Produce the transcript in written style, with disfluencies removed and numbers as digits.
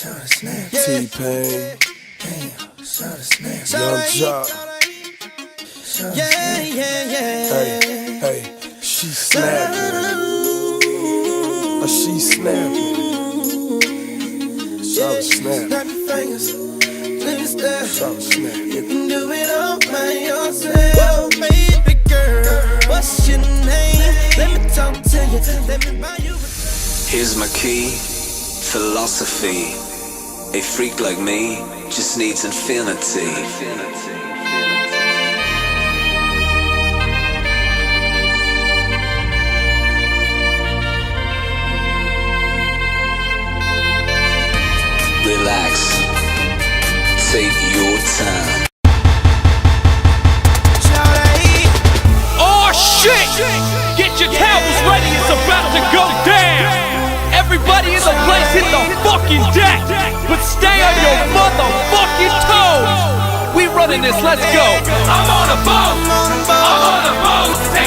T-Pain, Young Jock. Hey, she snapping. She snapping. Shout snapping. Snap your fingers, please stare. Shout snapping. You can do it all by yourself. Baby girl, what's your name? Let me talk to you, let me buy you. Here's my key, philosophy. A freak like me just needs infinity. Relax, take your time. Oh shit! Get your towels ready, it's about to go down! Everybody in the place hit the fucking deck! But stay on your motherfucking toes! We running this, let's go! I'm on a boat! I'm on a boat!